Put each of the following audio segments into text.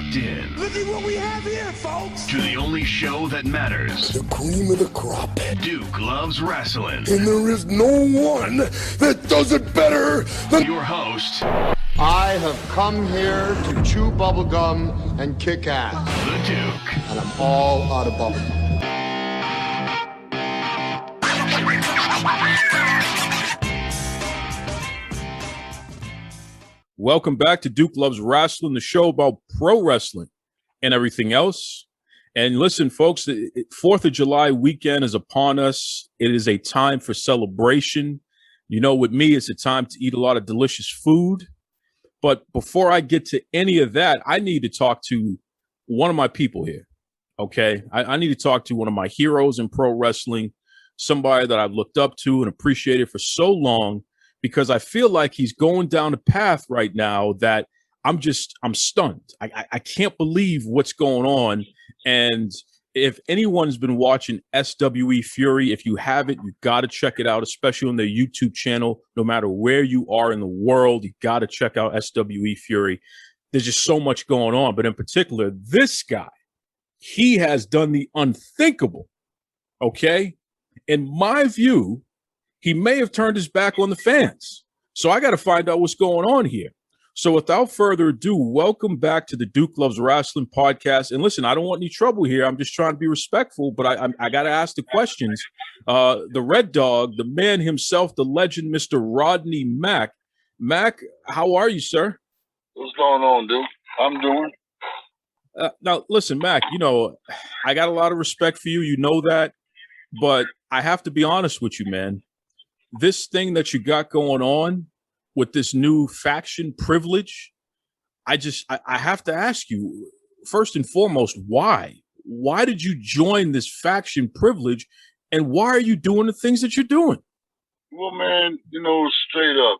locked in. Look at what we have here, folks. To the only show that matters. The cream of the crop. Duke Loves Rasslin. And there is no one that does it better than your host. I have come here to chew bubblegum and kick ass. The Duke. And I'm all out of bubblegum. Welcome back to Duke Loves Rasslin, the show about pro wrestling and everything else. And listen, folks, the 4th of July weekend is upon us. It is a time for celebration. You know, with me, it's a time to eat a lot of delicious food. But before I get to any of that, I need to talk to one of my people here, okay? I need to talk to one of my heroes in pro wrestling, somebody that I've looked up to and appreciated for so long, because I feel like he's going down a path right now that I'm stunned. I can't believe what's going on. And if anyone's been watching SWE Fury, if you haven't, you got to check it out, especially on their YouTube channel. No matter where you are in the world, you got to check out SWE Fury. There's just so much going on. But in particular, this guy, he has done the unthinkable, okay? In my view, he may have turned his back on the fans. So I got to find out what's going on here. So without further ado, welcome back to the Duke Loves Rasslin podcast. And listen, I don't want any trouble here. I'm just trying to be respectful, but I got to ask the questions. The Red Dog, the man himself, the legend, Mr. Rodney Mack. Mack, how are you, sir? What's going on, Duke? I'm doing. Now, listen, Mack, you know, I got a lot of respect for you. You know that. But I have to be honest with you, man. This thing that you got going on with this new faction privilege, I have to ask you, first and foremost, why? Why did you join this faction privilege, and why are you doing the things that you're doing? Well, man, you know, straight up,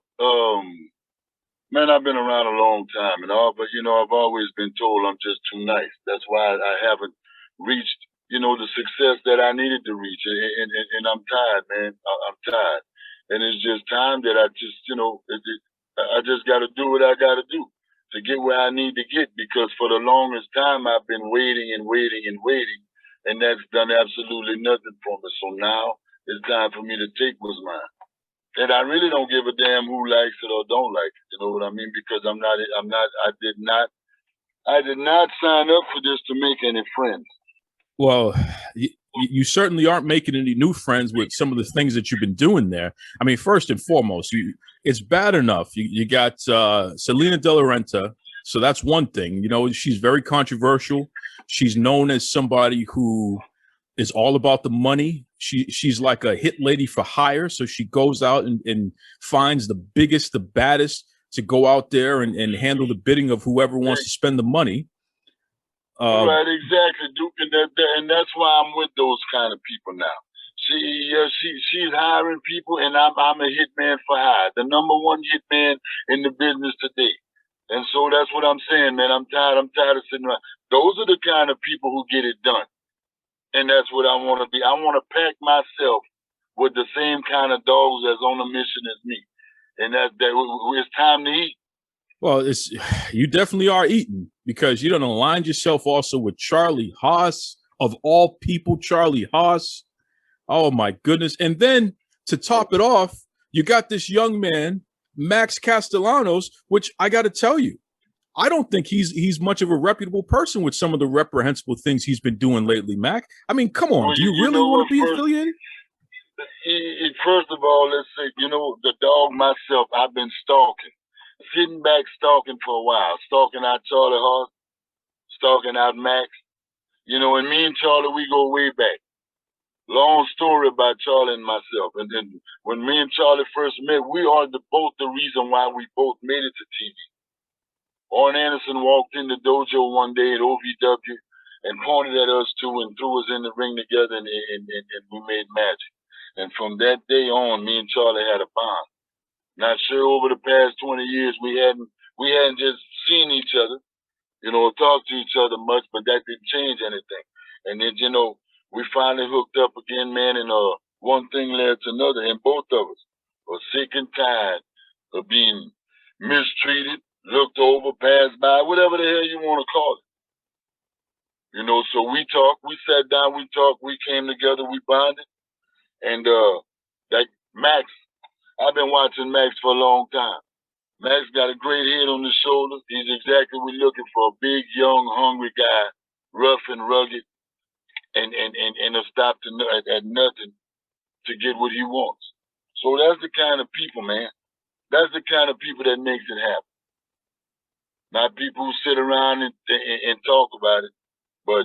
man, I've been around a long time and all, but, you know, I've always been told I'm just too nice. That's why I haven't reached, you know, the success that I needed to reach, and I'm tired, man. I'm tired. And it's just time that I just, you know, I just got to do what I got to do to get where I need to get, because for the longest time I've been waiting and waiting and waiting, and that's done absolutely nothing for me. So now it's time for me to take what's mine. And I really don't give a damn who likes it or don't like it. You know what I mean? Because I did not sign up for this to make any friends. Well, you certainly aren't making any new friends with some of the things that you've been doing there. I mean, first and foremost, it's bad enough. You got Salina De La Renta, so that's one thing. You know, she's very controversial. She's known as somebody who is all about the money. She's like a hit lady for hire, so she goes out and finds the biggest, the baddest to go out there and handle the bidding of whoever wants to spend the money. Right, exactly, Duke, and that's why I'm with those kind of people now. She's hiring people, and I'm a hitman for hire, the number one hitman in the business today. And so that's what I'm saying, man. I'm tired of sitting around. Those are the kind of people who get it done, and that's what I want to be. I want to pack myself with the same kind of dogs that's on a mission as me, and that it's time to eat. Well, you definitely are eating, because you don't align yourself also with Charlie Haas, of all people, Charlie Haas. Oh, my goodness. And then to top it off, you got this young man, Max Castellanos, which I got to tell you, I don't think he's much of a reputable person with some of the reprehensible things he's been doing lately, Mac. I mean, come on. Well, do you really want to be affiliated? First of all, let's say, you know, the dog myself, I've been sitting back stalking for a while, stalking out Charlie Haas, stalking out Max. You know, and me and Charlie, we go way back. Long story about Charlie and myself. And then when me and Charlie first met, we are both the reason why we both made it to TV. Orrin Anderson walked in the dojo one day at OVW and pointed at us two and threw us in the ring together, and we made magic. And from that day on, me and Charlie had a bond. Not sure over the past 20 years we hadn't just seen each other, you know, talked to each other much, but that didn't change anything. And then, you know, we finally hooked up again, man, and one thing led to another, and both of us were sick and tired of being mistreated, looked over, passed by, whatever the hell you want to call it. You know, so we talked, we sat down, we talked, we came together, we bonded. And that Max, I've been watching Max for a long time. Max got a great head on his shoulders. He's exactly what we're looking for. A big, young, hungry guy, rough and rugged, and a stop at nothing to get what he wants. So that's the kind of people, man. That's the kind of people that makes it happen. Not people who sit around and talk about it, but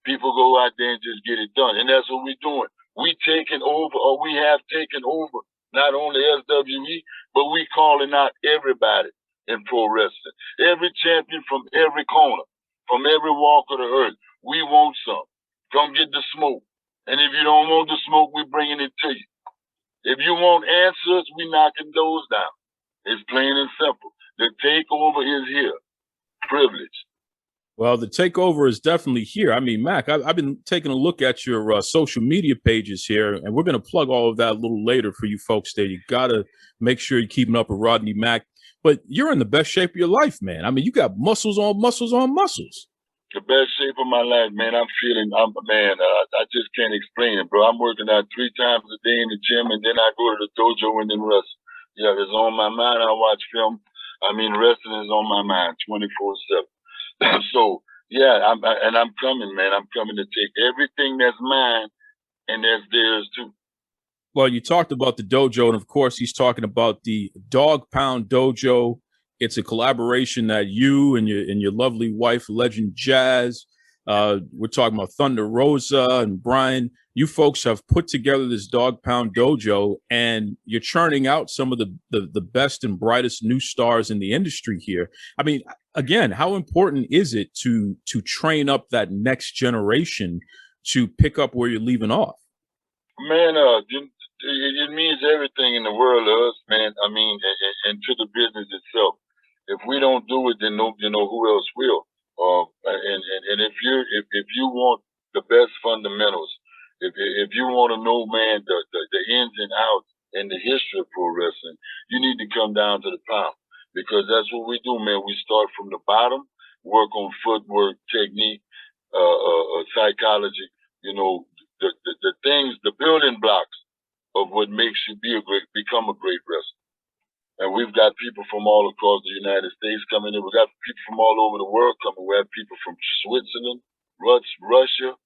people go out there and just get it done. And that's what we're doing. We taking over, or we have taken over, not only SWE, but we calling out everybody in pro wrestling. Every champion from every corner, from every walk of the earth. We want some. Come get the smoke. And if you don't want the smoke, we're bringing it to you. If you want answers, we knocking those down. It's plain and simple. The takeover is here. Privilege. Well, the takeover is definitely here. I mean, Mac, I've been taking a look at your social media pages here, and we're going to plug all of that a little later for you folks there. You got to make sure you're keeping up with Rodney Mack. But you're in the best shape of your life, man. I mean, you got muscles on muscles on muscles. The best shape of my life, man. I just can't explain it, bro. I'm working out 3 times a day in the gym, and then I go to the dojo and then wrestle. Yeah, it's on my mind. I watch film. I mean, wrestling is on my mind 24/7. So, yeah, I'm coming, man. I'm coming to take everything that's mine, and that's theirs, too. Well, you talked about the dojo, and of course, he's talking about the Dogg Pound Dojo. It's a collaboration that you and your lovely wife, Legend Jazz, we're talking about Thunder Rosa and Brian. You folks have put together this Dogg Pound Dojo, and you're churning out some of the best and brightest new stars in the industry here. I mean, again, how important is it to train up that next generation to pick up where you're leaving off? Man, it means everything in the world to us, man. I mean, and to the business itself. If we don't do it, then who else will? And if you want the best fundamentals, if you want to know, man, the ins and outs and the history of pro wrestling, you need to come down to the pound, because that's what we do, man. We start from the bottom, work on footwork, technique, psychology. You know, the things, the building blocks of what makes you become a great wrestler. And we've got people from all across the United States coming in. We've got people from all over the world coming. We have people from Switzerland, Russia,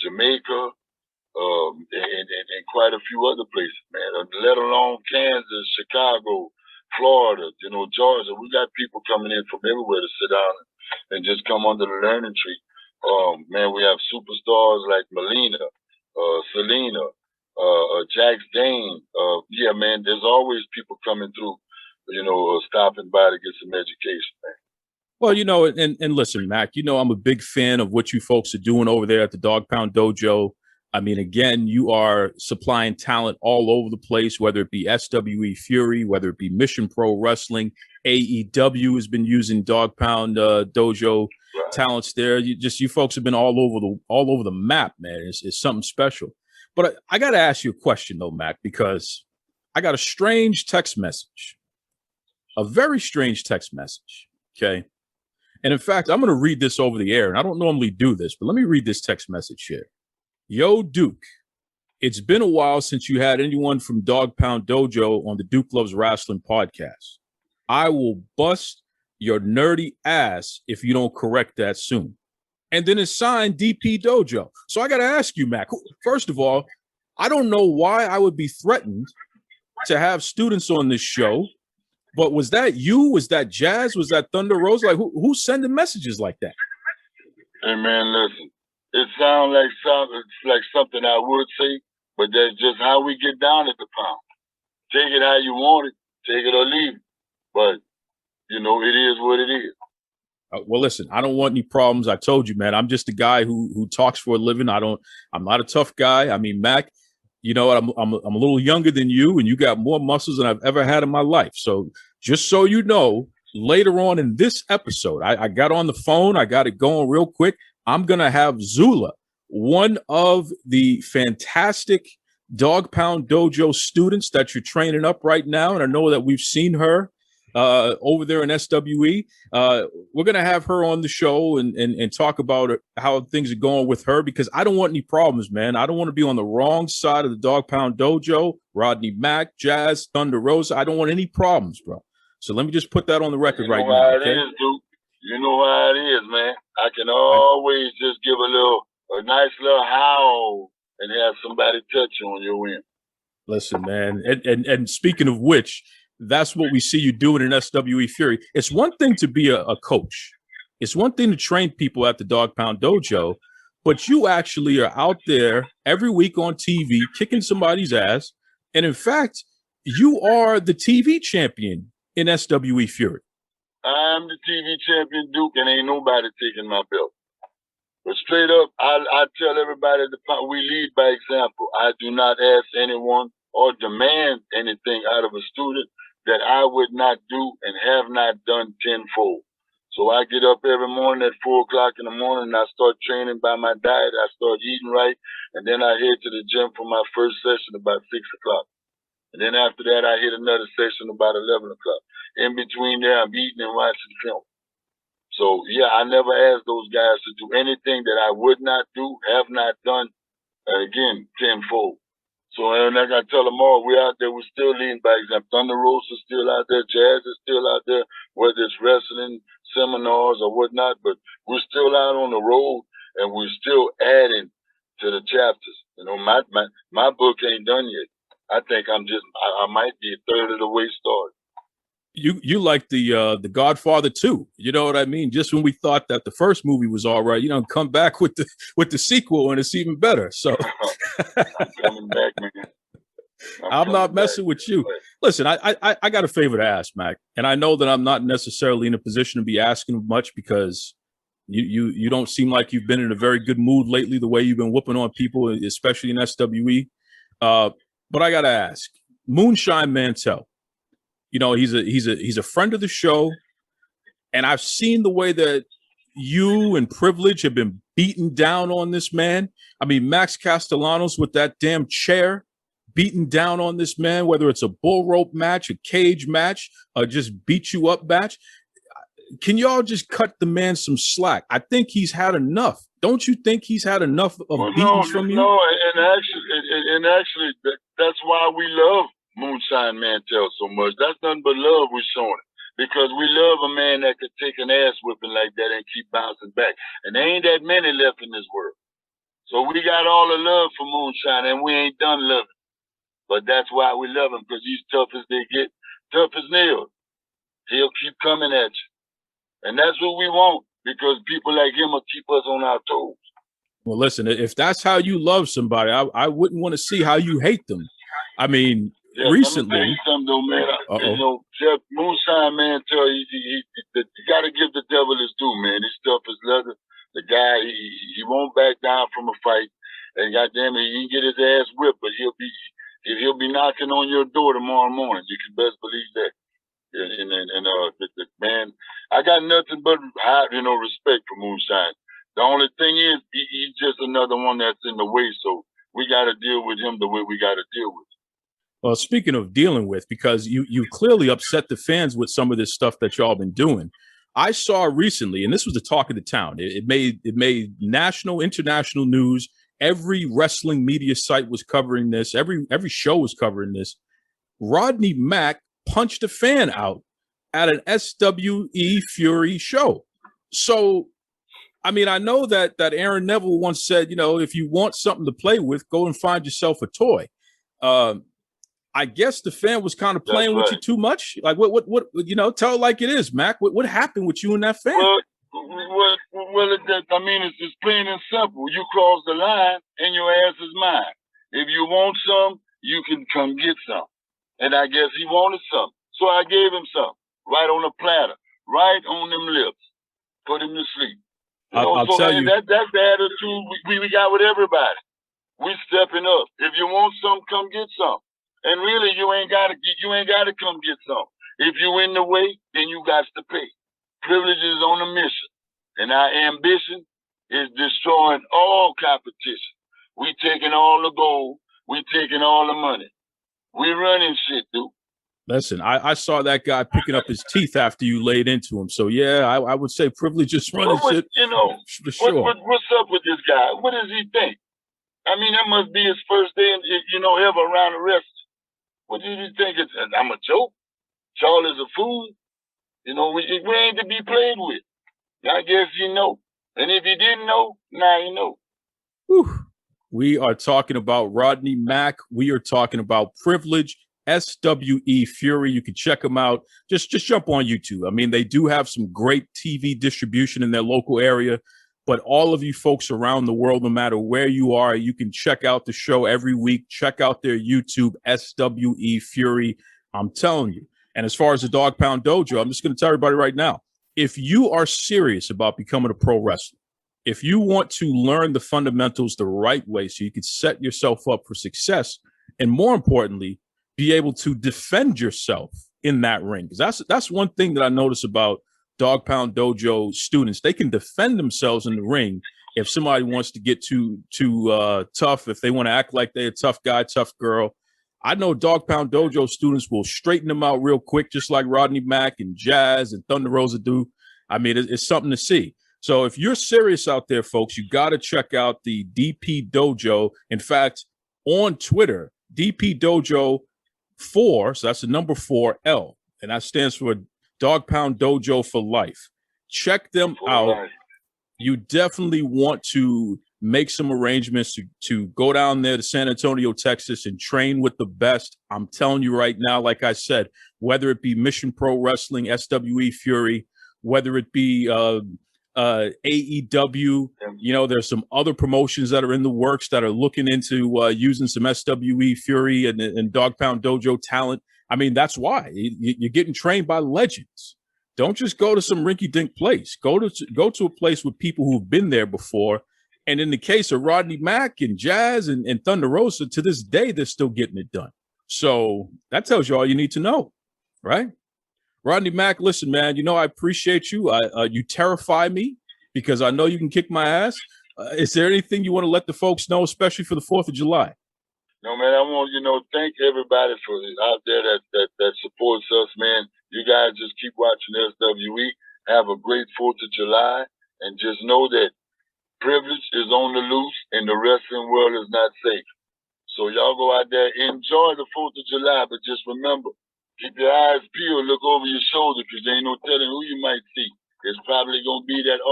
Jamaica, and quite a few other places, man. Let alone Kansas, Chicago, Florida, Georgia. We got people coming in from everywhere to sit down and just come under the learning tree. Man, we have superstars like Melina, Salina, Jax Dane. Yeah, man, there's always people coming through, stopping by to get some education, man. Well, and listen, Mac, I'm a big fan of what you folks are doing over there at the Dogg Pound Dojo. I mean, again, you are supplying talent all over the place, whether it be SWE Fury, whether it be Mission Pro Wrestling, AEW has been using Dogg Pound Dojo talents there. You folks have been all over the map, man. It's something special. But I got to ask you a question, though, Mac, because I got a strange text message, a very strange text message. Okay. And in fact, I'm going to read this over the air. And I don't normally do this, but let me read this text message here. Yo, Duke, it's been a while since you had anyone from Dogg Pound Dojo on the Duke Loves Rasslin podcast. I will bust your nerdy ass if you don't correct that soon. And then it's signed DP Dojo. So I got to ask you, Mac, first of all, I don't know why I would be threatened to have students on this show, but was that you? Was that Jazz? Was that Thunder Rose? Like, who's sending messages like that? Hey, man, listen, it sounds like something I would say, but that's just how we get down at the pound. Take it how you want it, take it or leave it. But, it is what it is. Well, listen, I don't want any problems. I told you, man, I'm just a guy who talks for a living. I'm not a tough guy. I mean, Mac, you know what? I'm a little younger than you, and you got more muscles than I've ever had in my life. So just so you know, later on in this episode, I got on the phone. I got it going real quick. I'm going to have Zula, one of the fantastic Dogg Pound Dojo students that you're training up right now. And I know that we've seen her over there in SWE. We're going to have her on the show and talk about how things are going with her, because I don't want any problems, man. I don't want to be on the wrong side of the Dogg Pound Dojo, Rodney Mack, Jazz, Thunder Rosa. I don't want any problems, bro. So let me just put that on the record right now, okay? It is, Duke. You know how it is, man. I can always just give a nice little howl and have somebody touch you on your end. Listen, man, and speaking of which, that's what we see you doing in SWE Fury. It's one thing to be a coach. It's one thing to train people at the Dogg Pound Dojo, but you actually are out there every week on TV kicking somebody's ass. And in fact, you are the TV champion in SWE Fury. I'm the TV champion, Duke, and ain't nobody taking my belt. But straight up, I tell everybody we lead by example. I do not ask anyone or demand anything out of a student that I would not do and have not done tenfold. So I get up every morning at 4 o'clock in the morning and I start training by my diet. I start eating right, and then I head to the gym for my first session about 6 o'clock. And then after that, I hit another session about 11 o'clock. In between there, I'm eating and watching film. So, yeah, I never asked those guys to do anything that I would not do, have not done, again, tenfold. So, and like I tell them all, we're out there, we're still leading by example. Thunder Rosa's still out there, Jazz is still out there, whether it's wrestling, seminars, or whatnot, but we're still out on the road, and we're still adding to the chapters. You know, my book ain't done yet. I think I might be a third of the way started. You like the Godfather 2, you know what I mean? Just when we thought that the first movie was all right, you know, come back with the sequel and it's even better. So I'm coming back, man. I'm not messing with you. Listen, I got a favor to ask, Mac, and I know that I'm not necessarily in a position to be asking much because you don't seem like you've been in a very good mood lately, the way you've been whooping on people, especially in SWE. But I got to ask, Moonshine Mantel. You know, he's a friend of the show, and I've seen the way that you and Privilege have been beaten down on this man. I mean, Max Castellanos with that damn chair beating down on this man, whether it's a bull rope match, a cage match, or just beat you up match. Can y'all just cut the man some slack? I think he's had enough. Don't you think he's had enough of beatings from you? No, and actually, that's why we love Moonshine Mantel so much. That's nothing but love we're showing it. Because we love a man that could take an ass whipping like that and keep bouncing back. And there ain't that many left in this world. So we got all the love for Moonshine, and we ain't done loving. But that's why we love him, because he's tough as they get, tough as nails. He'll keep coming at you. And that's what we want, because people like him will keep us on our toes. Well, listen, if that's how you love somebody, I wouldn't want to see how you hate them. I mean, recently. Let me tell you something, though, man. You know, Jeff Moonshine Mantel, you got to give the devil his due, man. He's tough as leather. The guy, he won't back down from a fight. And goddamn it, he can get his ass whipped, but he'll be knocking on your door tomorrow morning. You can best believe that. Man, I got nothing but respect for Moonshine. The only thing is, he's just another one that's in the way. So we got to deal with him the way we got to deal with him. Well, speaking of dealing with, because you clearly upset the fans with some of this stuff that y'all been doing. I saw recently, and this was the talk of the town. It made national, international news. Every wrestling media site was covering this. Every show was covering this. Rodney Mack punched a fan out at an SWE Fury show. So, I mean, I know that Aaron Neville once said, you know, if you want something to play with, go and find yourself a toy. I guess the fan was kind of playing with you too much. Like, what, you know, tell it like it is, Mac. What happened with you and that fan? I mean, it's just plain and simple. You cross the line and your ass is mine. If you want some, you can come get some. And I guess he wanted some. So I gave him some, right on a platter, right on them lips. Put him to sleep. I'll tell you. That's the attitude we got with everybody. We stepping up. If you want some, come get some. And really, you ain't gotta come get some. If you in the way, then you got to pay. Privilege is on a mission. And our ambition is destroying all competition. We taking all the gold. We taking all the money. We running shit, dude. Listen, I saw that guy picking up his teeth after you laid into him. So yeah, I would say privilege is running shit for sure. What's up with this guy? What does he think? I mean, that must be his first day, ever around the rest. What did he think? I'm a joke. Charlie's a fool. We ain't to be played with. I guess you know. And if you didn't know, now you know. Whew. We are talking about Rodney Mack. We are talking about privilege. SWE Fury. You can check them out. Just jump on YouTube. I mean, they do have some great TV distribution in their local area, but all of you folks around the world, no matter where you are, you can check out the show every week. Check out their YouTube, SWE Fury. I'm telling you. And as far as the Dogg Pound Dojo, I'm just going to tell everybody right now, if you are serious about becoming a pro wrestler, if you want to learn the fundamentals the right way so you can set yourself up for success, and more importantly, be able to defend yourself in that ring. Because that's one thing that I notice about Dogg Pound Dojo students. They can defend themselves in the ring if somebody wants to get too tough, if they want to act like they're a tough guy, tough girl. I know Dogg Pound Dojo students will straighten them out real quick, just like Rodney Mack and Jazz and Thunder Rosa do. I mean, it's something to see. So if you're serious out there, folks, you got to check out the DP Dojo. In fact, on Twitter, DP Dojo 4, so that's the number 4L, and that stands for Dogg Pound Dojo for Life. Check them out. You definitely want to make some arrangements to go down there to San Antonio, Texas, and train with the best. I'm telling you right now, like I said, whether it be Mission Pro Wrestling, SWE Fury, whether it be AEW, there's some other promotions that are in the works that are looking into using some SWE Fury and Dogg Pound Dojo talent. I mean, that's why you're getting trained by legends. Don't just go to some rinky-dink place. Go to a place with people who've been there before. And in the case of Rodney Mack and Jazz and Thunder Rosa, to this day, they're still getting it done. So that tells you all you need to know, right? Rodney Mack, listen, man, I appreciate you. You terrify me because I know you can kick my ass. Is there anything you want to let the folks know, especially for the 4th of July? No, man, I want thank everybody for out there that supports us, man. You guys just keep watching SWE. Have a great 4th of July, and just know that privilege is on the loose, and the wrestling world is not safe. So y'all go out there, enjoy the 4th of July, but just remember, keep your eyes peeled, look over your shoulder, because there ain't no telling who you might see. It's probably going to be that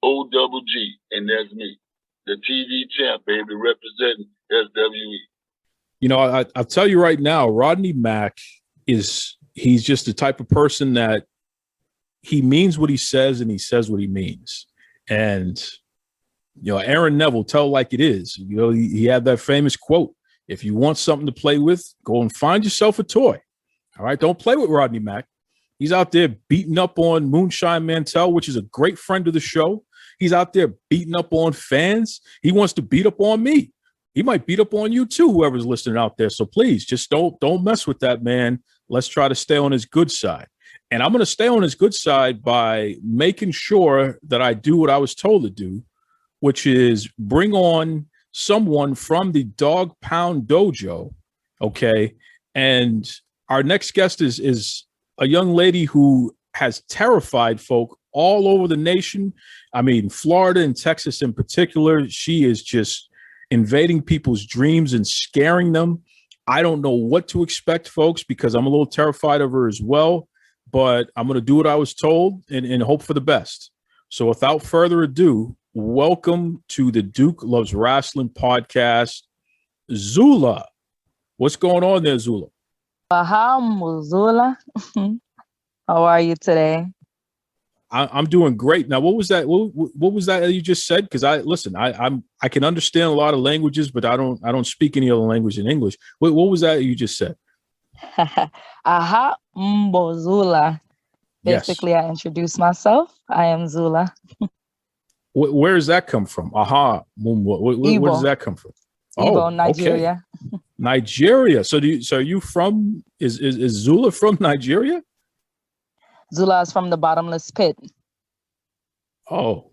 REDDOGG, and that's me, the TV champ, baby, representing SWE. I'll tell you right now, Rodney Mack he's just the type of person that he means what he says and he says what he means. And, Aaron Neville, tell like it is. He had that famous quote, if you want something to play with, go and find yourself a toy. All right. Don't play with Rodney Mack. He's out there beating up on Moonshine Mantel, which is a great friend of the show. He's out there beating up on fans. He wants to beat up on me. He might beat up on you too, whoever's listening out there. So please just don't mess with that, man. Let's try to stay on his good side. And I'm going to stay on his good side by making sure that I do what I was told to do, which is bring on someone from the Dogg Pound Dojo. Okay. And our next guest is a young lady who has terrified folk all over the nation. I mean, Florida and Texas in particular. She is just invading people's dreams and scaring them. I don't know what to expect, folks, because I'm a little terrified of her as well. But I'm going to do what I was told and hope for the best. So without further ado, welcome to the Duke Loves Rasslin podcast, Zula. What's going on there, Zula? Zula. How are you today? I'm doing great. Now, what was that? What was that you just said? Because I can understand a lot of languages, but I don't speak any other language in English. What was that you just said? Zula. Basically, yes. I introduce myself. I am Zula. Where does that come from? Where does that come from? Igbo, Nigeria. Okay. Nigeria. So are you from? Is Zula from Nigeria? Zula is from the bottomless pit. Oh,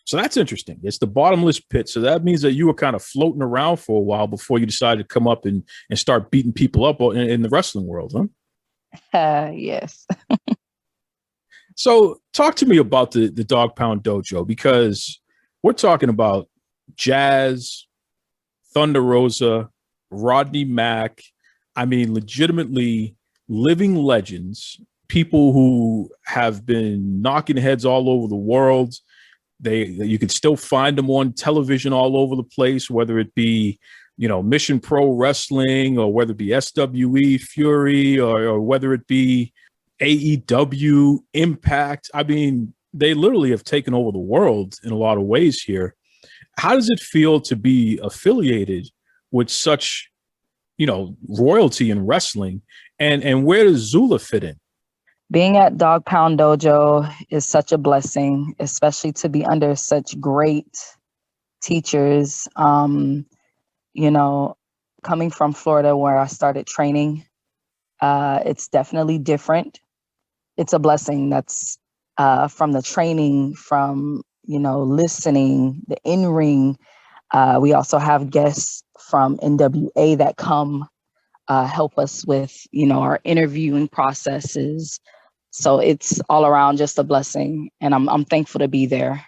So that's interesting. It's the bottomless pit. So that means that you were kind of floating around for a while before you decided to come up and start beating people up in the wrestling world, huh? Yes. So talk to me about the Dogg Pound Dojo, because we're talking about Jazz, Thunder Rosa, Rodney Mack. I mean, legitimately living legends, people who have been knocking heads all over the world. You can still find them on television all over the place, whether it be, Mission Pro Wrestling, or whether it be SWE Fury, or whether it be AEW Impact. I mean, they literally have taken over the world in a lot of ways here. How does it feel to be affiliated with such, royalty in wrestling? And where does Zula fit in? Being at Dogg Pound Dojo is such a blessing, especially to be under such great teachers. Coming from Florida, where I started training, it's definitely different. It's a blessing. That's from the training, from, listening, the in-ring. We also have guests from NWA that come help us with, our interviewing processes. So it's all around just a blessing, and I'm thankful to be there.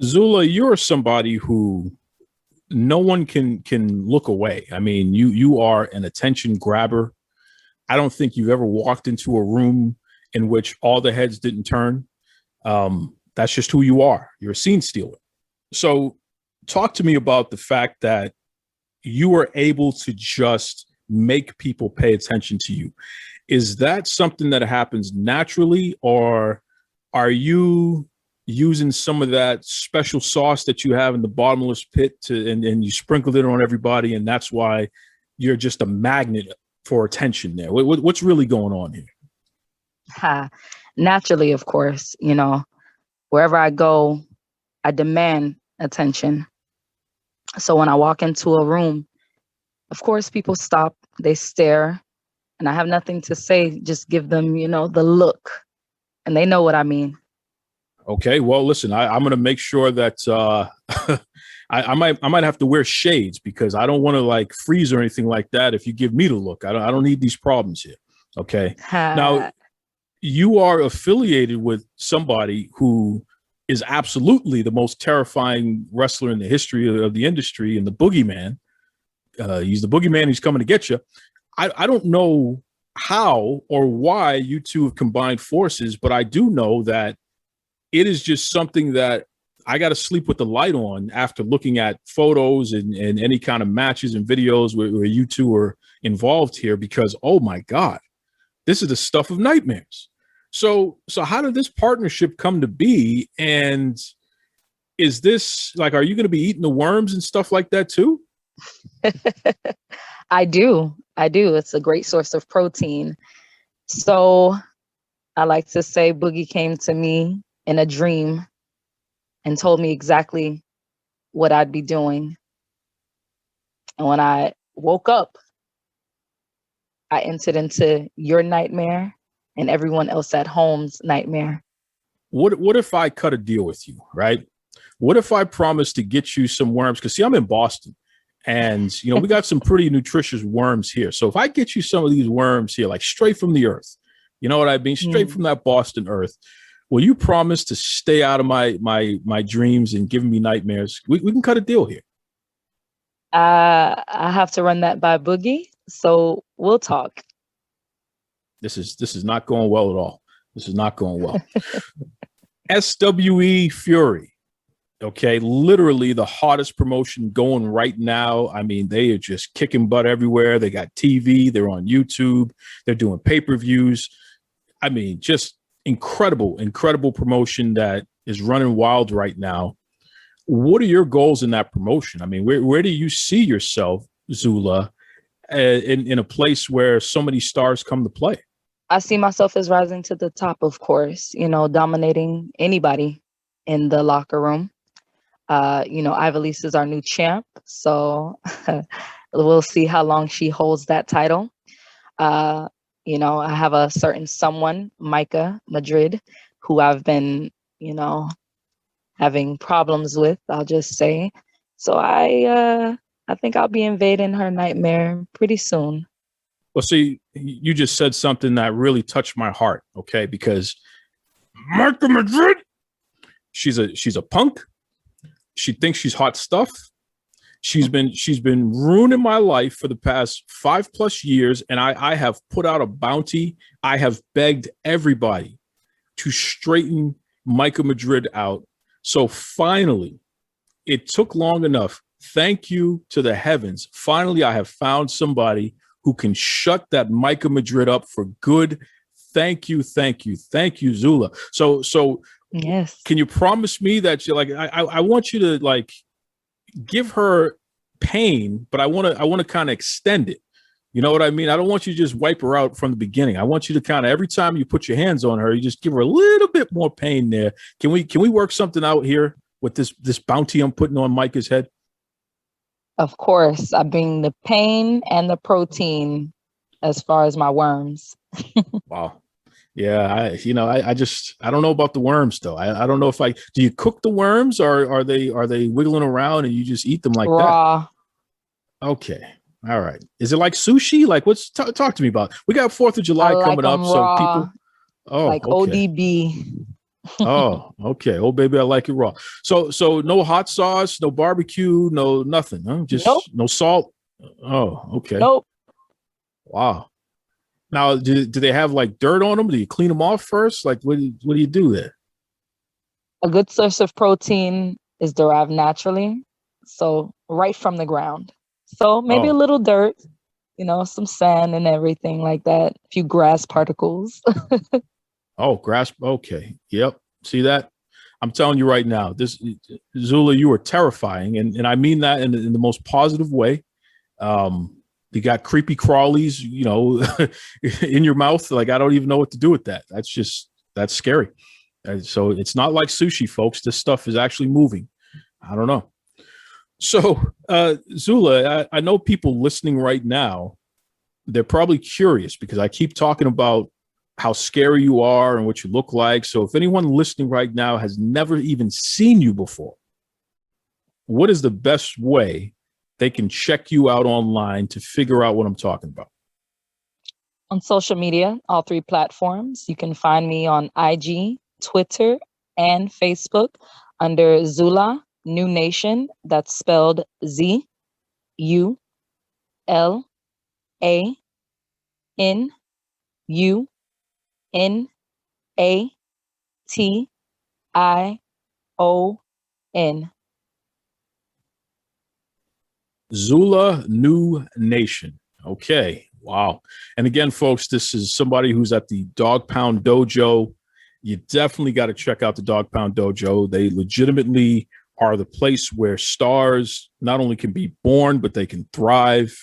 Zula, you're somebody who no one can look away. I mean, you are an attention grabber. I don't think you've ever walked into a room in which all the heads didn't turn. That's just who you are. You're a scene stealer. So talk to me about the fact that you were able to just make people pay attention to you. Is that something that happens naturally, or are you using some of that special sauce that you have in the bottomless pit and you sprinkled it on everybody, and that's why you're just a magnet for attention there? What's really going on here? Naturally, of course, wherever I go, I demand attention. So when I walk into a room, of course, people stop, they stare, and I have nothing to say. Just give them, the look, and they know what I mean. Okay, well, listen, I'm going to make sure that I might have to wear shades, because I don't want to freeze or anything like that if you give me the look. I don't need these problems here. Okay. Now, you are affiliated with somebody who is absolutely the most terrifying wrestler in the history of the industry, and the Boogeyman. He's the Boogeyman. He's coming to get you. I don't know how or why you two have combined forces, but I do know that it is just something that I got to sleep with the light on after looking at photos and any kind of matches and videos where you two are involved here, because, oh my God, this is the stuff of nightmares. So how did this partnership come to be? And is this are you going to be eating the worms and stuff like that too? I do. It's a great source of protein. So I like to say Boogie came to me in a dream and told me exactly what I'd be doing. And when I woke up, I entered into your nightmare and everyone else at home's nightmare. What if I cut a deal with you, right? What if I promise to get you some worms? Because, see, I'm in Boston, and, we got some pretty nutritious worms here. So if I get you some of these worms here, straight from the earth, you know what I mean? Straight from that Boston earth, will you promise to stay out of my dreams and give me nightmares? We can cut a deal here. I have to run that by Boogie, so we'll talk. This is not going well at all. This is not going well. SWE Fury. Okay, literally the hottest promotion going right now. I mean, they are just kicking butt everywhere. They got TV, they're on YouTube, they're doing pay-per-views. I mean, just incredible promotion that is running wild right now. What are your goals in that promotion? I mean, where do you see yourself, Zula, in a place where so many stars come to play? I see myself as rising to the top, of course, dominating anybody in the locker room. Ivelisse is our new champ, so we'll see how long she holds that title. I have a certain someone, Myka Madrid, who I've been, having problems with, I'll just say. So I think I'll be invading her nightmare pretty soon. Well, see, you just said something that really touched my heart, okay? Because Myka Madrid, she's a punk. She thinks she's hot stuff. She's been ruining my life for the past 5+ years, and I have put out a bounty. I have begged everybody to straighten Myka Madrid out. So finally, it took long enough. Thank you to the heavens. Finally, I have found somebody who can shut that Myka Madrid up for good. Thank you, Zula. So yes, can you promise me that you're like, I want you to like give her pain, but I want to kind of extend it. You know what I mean? I don't want you to just wipe her out from the beginning. I want you to kind of, every time you put your hands on her, you just give her a little bit more pain there. Can we work something out here with this bounty I'm putting on Myka's head? of course. I bring the pain and the protein as far as my worms. Wow. Yeah, I don't know about the worms though. I don't know if do you cook the worms, or are they wiggling around and you just eat them like raw? That? Okay. All right. Is it like sushi? Like, talk to me about? We got 4th of July coming up, raw, so people. Oh, like okay. ODB. Oh, okay. Oh, baby, I like it raw. So no hot sauce, no barbecue, no nothing. Huh? Just nope. No salt. Oh, okay. Nope. Wow. Now, do they have like dirt on them? Do you clean them off first? Like, what do you do there? A good source of protein is derived naturally, so right from the ground. So maybe a little dirt, some sand and everything like that. A few grass particles. Oh, grass. Okay. Yep. See that? I'm telling you right now, Zula, you are terrifying. And I mean that in the most positive way. You got creepy crawlies, in your mouth. Like, I don't even know what to do with that. That's scary. So it's not like sushi, folks. This stuff is actually moving. I don't know. So, Zula, I know people listening right now, they're probably curious because I keep talking about how scary you are and what you look like. So if anyone listening right now has never even seen you before, what is the best way they can check you out online to figure out what I'm talking about? On social media, all 3 platforms. You can find me on IG, Twitter, and Facebook under Zula New Nation. That's spelled ZulaNUNATION. Zula New Nation. Okay. Wow. And again, folks, this is somebody who's at the Dogg Pound Dojo. You definitely got to check out the Dogg Pound Dojo. They legitimately are the place where stars not only can be born, but they can thrive.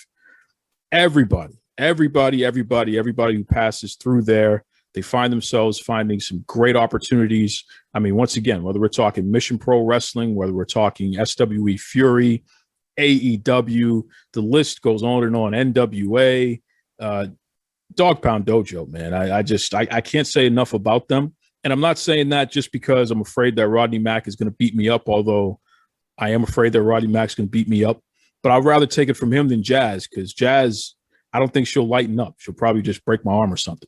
Everybody who passes through there, they find themselves finding some great opportunities. I mean, once again, whether we're talking Mission Pro Wrestling, whether we're talking SWE Fury, AEW, the list goes on and on, NWA, Dogg Pound Dojo, man. I can't say enough about them. And I'm not saying that just because I'm afraid that Rodney Mack is going to beat me up, although I am afraid that Rodney Mack's going to beat me up. But I'd rather take it from him than Jazz, because Jazz, I don't think she'll lighten up. She'll probably just break my arm or something.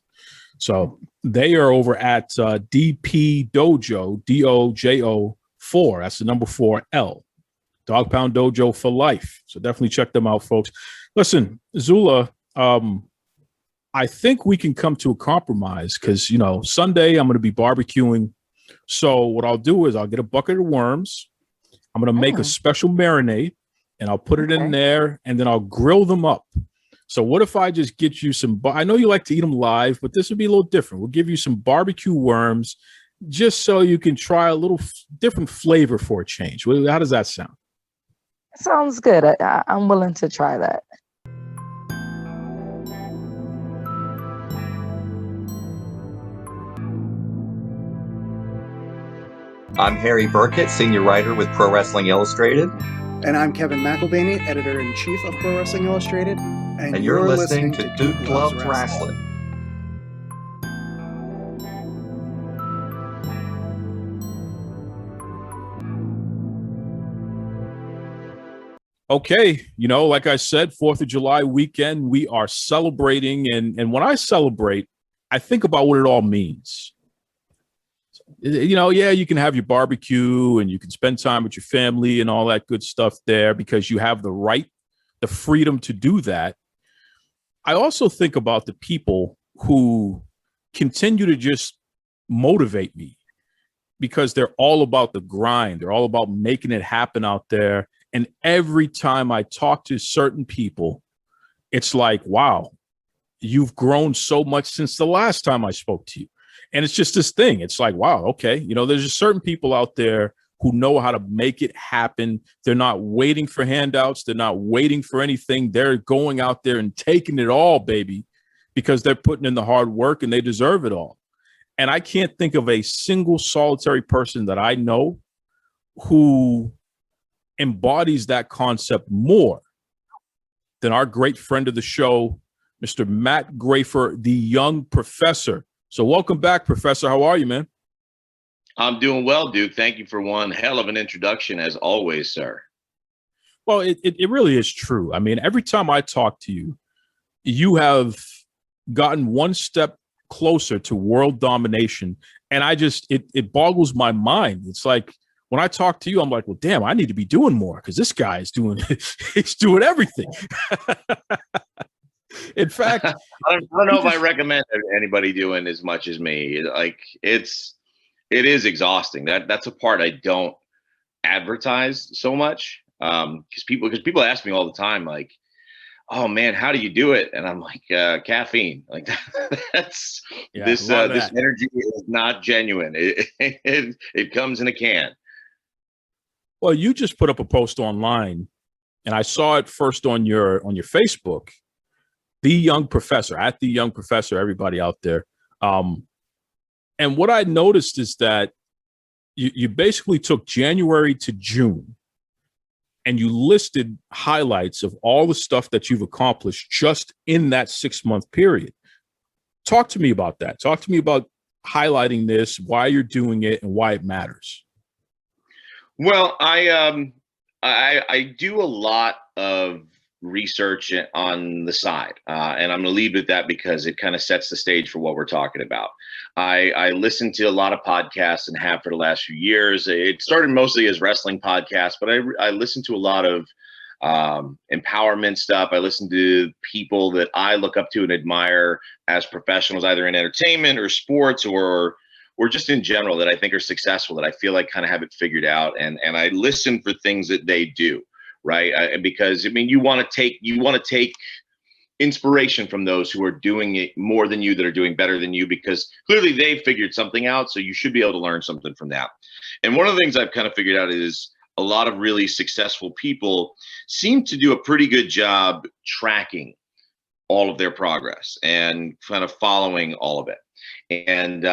So they are over at DP Dojo, DOJO 4. That's the number 4L. Dogg Pound Dojo for life. So definitely check them out, folks. Listen, Zula, I think we can come to a compromise because, Sunday I'm going to be barbecuing. So what I'll do is I'll get a bucket of worms. I'm going to make a special marinade, and I'll put it in there, and then I'll grill them up. So what if I just get you some, I know you like to eat them live, but this would be a little different. We'll give you some barbecue worms just so you can try a little different flavor for a change. How does that sound? Sounds good. I'm willing to try that. I'm Harry Burkett, senior writer with Pro Wrestling Illustrated. And I'm Kevin McElvaney, editor-in-chief of Pro Wrestling Illustrated. And you're listening to Duke Loves Rasslin. Okay, like I said, 4th of July weekend, we are celebrating. And when I celebrate, I think about what it all means. Yeah, you can have your barbecue and you can spend time with your family and all that good stuff there because you have the right, the freedom to do that. I also think about the people who continue to just motivate me because they're all about the grind. They're all about making it happen out there. And every time I talk to certain people, it's like, wow, you've grown so much since the last time I spoke to you. And it's just this thing. It's like, wow, okay. There's just certain people out there who know how to make it happen. They're not waiting for handouts. They're not waiting for anything. They're going out there and taking it all, baby, because they're putting in the hard work and they deserve it all. And I can't think of a single solitary person that I know who embodies that concept more than our great friend of the show, Mr. Matt Graifer, the Young Professor. So welcome back, Professor. How are you, man? I'm doing well, Duke. Thank you for one hell of an introduction, as always, sir. Well, it really is true. I mean, every time I talk to you, you have gotten one step closer to world domination. And it boggles my mind. It's like when I talk to you, I'm like, well, damn, I need to be doing more because this guy is he's doing everything. In fact, I don't know if I recommend anybody doing as much as me. Like it is exhausting. That's a part I don't advertise so much. Because people ask me all the time, like, oh man, how do you do it? And I'm like, caffeine. Like this energy is not genuine. It comes in a can. Well, you just put up a post online and I saw it first on your Facebook. The Young Professor, at The Young Professor, everybody out there. And what I noticed is that you basically took January to June and you listed highlights of all the stuff that you've accomplished just in that 6-month period. Talk to me about that. Talk to me about highlighting this, why you're doing it, and why it matters. Well, I do a lot of research on the side, and I'm going to leave it at that because it kind of sets the stage for what we're talking about. I listen to a lot of podcasts and have for the last few years. It started mostly as wrestling podcasts, but I listen to a lot of empowerment stuff. I listen to people that I look up to and admire as professionals, either in entertainment or sports or just in general, that I think are successful, that I feel like kind of have it figured out, and I listen for things that they do. Right. Because I mean, you want to take inspiration from those who are doing it more than you, that are doing better than you, because clearly they've figured something out. So you should be able to learn something from that. And one of the things I've kind of figured out is a lot of really successful people seem to do a pretty good job tracking all of their progress and kind of following all of it. And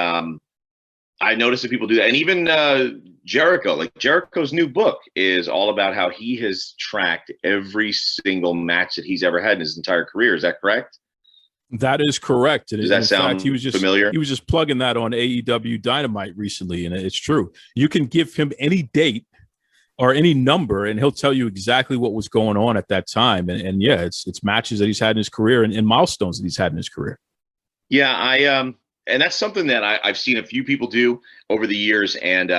I noticed that people do that. And even Jericho, like Jericho's new book is all about how he has tracked every single match that he's ever had in his entire career. Is that correct? That is correct. Does that sound familiar? He was just plugging that on AEW Dynamite recently, and it's true. You can give him any date or any number, and he'll tell you exactly what was going on at that time. And yeah, it's matches that he's had in his career and milestones that he's had in his career. Yeah, and that's something that I've seen a few people do over the years, and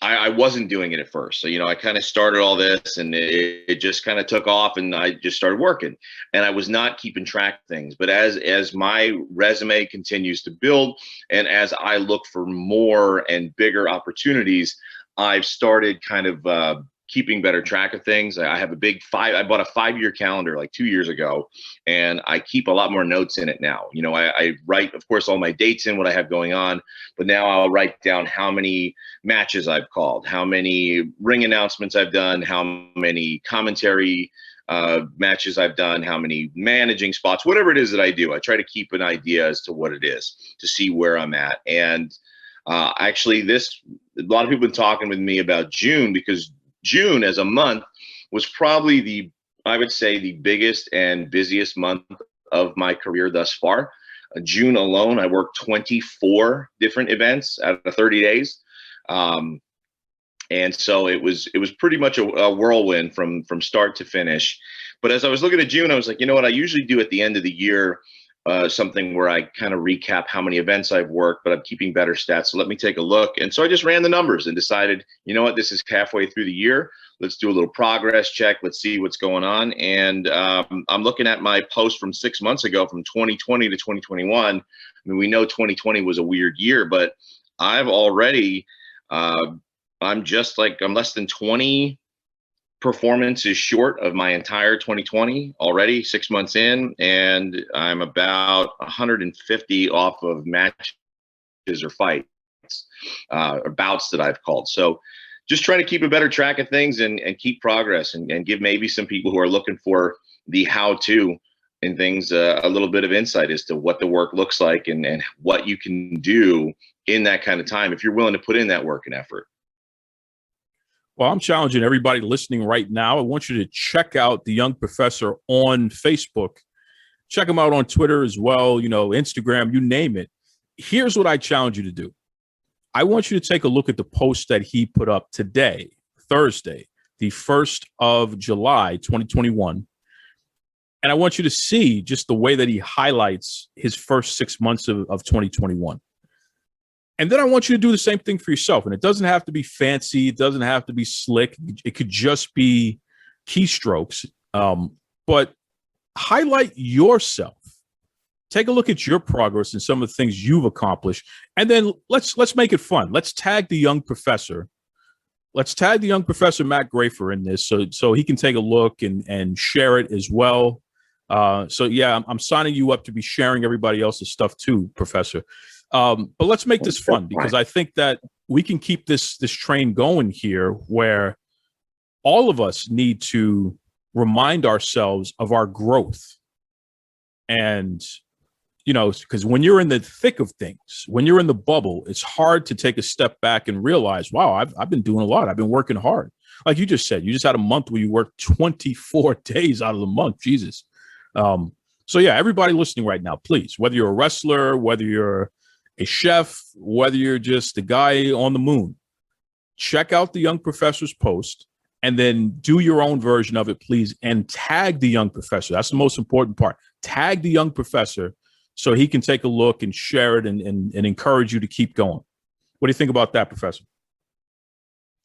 I wasn't doing it at first. So, I kind of started all this and it just kind of took off, and I just started working, and I was not keeping track of things. But as my resume continues to build, and as I look for more and bigger opportunities, I've started kind of keeping better track of things. I have I bought a 5-year calendar like 2 years ago, and I keep a lot more notes in it now. I write, of course, all my dates in, what I have going on, but now I'll write down how many matches I've called, how many ring announcements I've done, how many commentary matches I've done, how many managing spots, whatever it is that I do. I try to keep an idea as to what it is, to see where I'm at. And actually, a lot of people have been talking with me about June, because June as a month was probably I would say the biggest and busiest month of my career thus far. June alone, I worked 24 different events out of 30 days. And so it was pretty much a whirlwind from start to finish. But as I was looking at June, I was like, you know what? I usually do at the end of the year something where I kind of recap how many events I've worked, but I'm keeping better stats. So let me take a look. And so I just ran the numbers and decided, you know what? This is halfway through the year. Let's do a little progress check. Let's see what's going on. And I'm looking at my post from 6 months ago, from 2020 to 2021. I mean, we know 2020 was a weird year, but I've already, I'm less than 20 performances short of my entire 2020 already, 6 months in, and I'm about 150 off of matches or fights or bouts that I've called. So just trying to keep a better track of things and keep progress and give maybe some people who are looking for the how-to and things a little bit of insight as to what the work looks like and what you can do in that kind of time if you're willing to put in that work and effort. Well, I'm challenging everybody listening right now. I want you to check out the Young Professor on Facebook. Check him out on Twitter as well, Instagram, you name it. Here's what I challenge you to do. I want you to take a look at the post that he put up today, Thursday, the 1st of July, 2021. And I want you to see just the way that he highlights his first 6 months of 2021. And then I want you to do the same thing for yourself. And it doesn't have to be fancy. It doesn't have to be slick. It could just be keystrokes. But highlight yourself. Take a look at your progress and some of the things you've accomplished. And then let's make it fun. Let's tag the Young Professor. Let's tag the Young Professor Matt Graifer in this so he can take a look and share it as well. So yeah, I'm signing you up to be sharing everybody else's stuff too, Professor. But let's make this fun, because I think that we can keep this train going here, where all of us need to remind ourselves of our growth. And, because when you're in the thick of things, when you're in the bubble, it's hard to take a step back and realize, wow, I've been doing a lot. I've been working hard. Like you just said, you just had a month where you worked 24 days out of the month. Jesus. So yeah, everybody listening right now, please, whether you're a wrestler, whether you're a chef, whether you're just a guy on the moon, check out the Young Professor's post and then do your own version of it, please, and tag the Young Professor. That's the most important part. Tag the Young Professor so he can take a look and share it and encourage you to keep going. What do you think about that, Professor?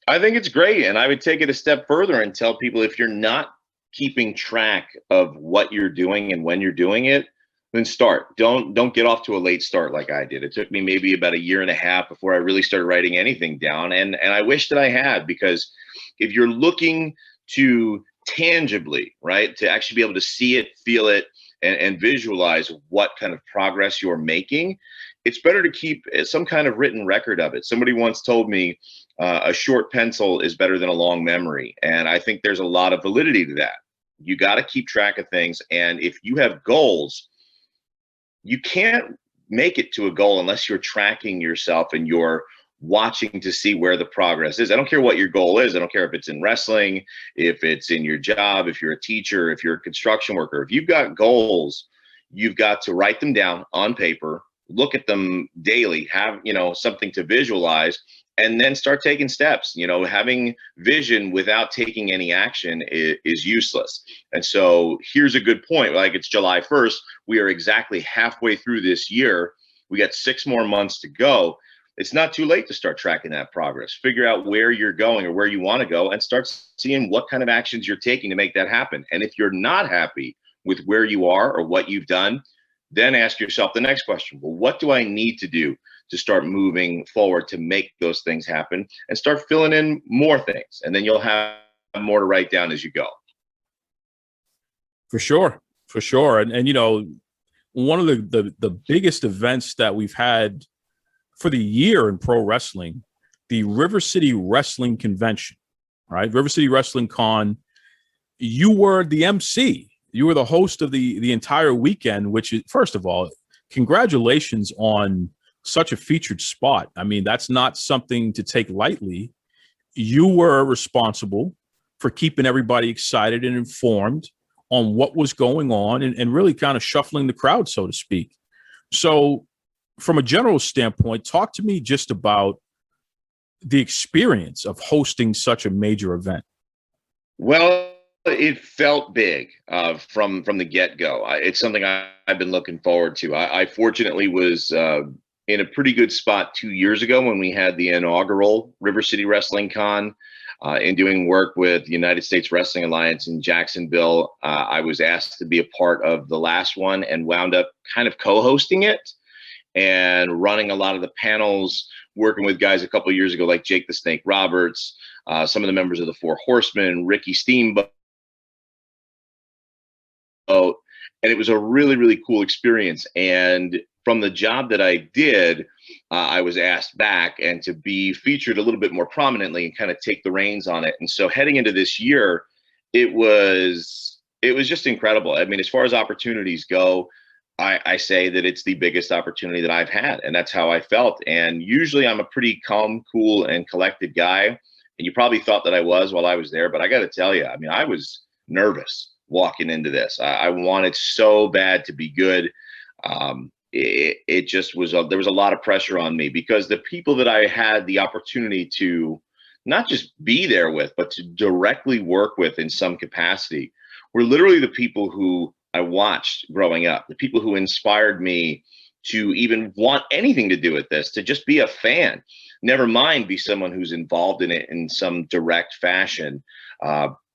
I think it's great. And I would take it a step further and tell people, if you're not keeping track of what you're doing and when you're doing it, then start. Don't get off to a late start like I did. It took me maybe about a year and a half before I really started writing anything down. And I wish that I had, because if you're looking to tangibly, right, to actually be able to see it, feel it, and visualize what kind of progress you're making, it's better to keep some kind of written record of it. Somebody once told me a short pencil is better than a long memory. And I think there's a lot of validity to that. You got to keep track of things. And if you have goals, you can't make it to a goal unless you're tracking yourself and you're watching to see where the progress is. I don't care what your goal is. I don't care if it's in wrestling, if it's in your job, if you're a teacher, if you're a construction worker. If you've got goals, you've got to write them down on paper, look at them daily, have, something to visualize, and then start taking steps. Having vision without taking any action is useless. And so here's a good point. Like, it's July 1st. We are exactly halfway through this year. We got 6 more months to go. It's not too late to start tracking that progress. Figure out where you're going or where you want to go and start seeing what kind of actions you're taking to make that happen. And if you're not happy with where you are or what you've done, then ask yourself the next question. Well, what do I need to do to start moving forward to make those things happen, and start filling in more things? And then you'll have more to write down as you go. For sure. And one of the biggest events that we've had for the year in pro wrestling, the River City Wrestling Convention, right? River City Wrestling Con. You were the MC. You were the host of the entire weekend, which is, first of all, congratulations on such a featured spot. I mean, that's not something to take lightly. You were responsible for keeping everybody excited and informed on what was going on and really kind of shuffling the crowd, so to speak. So from a general standpoint, talk to me just about the experience of hosting such a major event? Well, it felt big from the get-go. It's something I've been looking forward to. I fortunately was in a pretty good spot 2 years ago when we had the inaugural River City Wrestling Con. In doing work with the United States Wrestling Alliance in Jacksonville, I was asked to be a part of the last one and wound up kind of co-hosting it and running a lot of the panels, working with guys a couple of years ago like Jake the Snake Roberts, some of the members of the Four Horsemen, Ricky Steamboat. And it was a really, really cool experience. And from the job that I did, I was asked back and to be featured a little bit more prominently and kind of take the reins on it. And so heading into this year, it was just incredible. I mean, as far as opportunities go, I say that it's the biggest opportunity that I've had, and that's how I felt. And usually I'm a pretty calm, cool, and collected guy. And you probably thought that I was while I was there, but I got to tell you, I mean, I was nervous walking into this. I wanted so bad to be good. It just was, there was a lot of pressure on me because the people that I had the opportunity to not just be there with, but to directly work with in some capacity were literally the people who I watched growing up, the people who inspired me to even want anything to do with this, to just be a fan, never mind be someone who's involved in it in some direct fashion.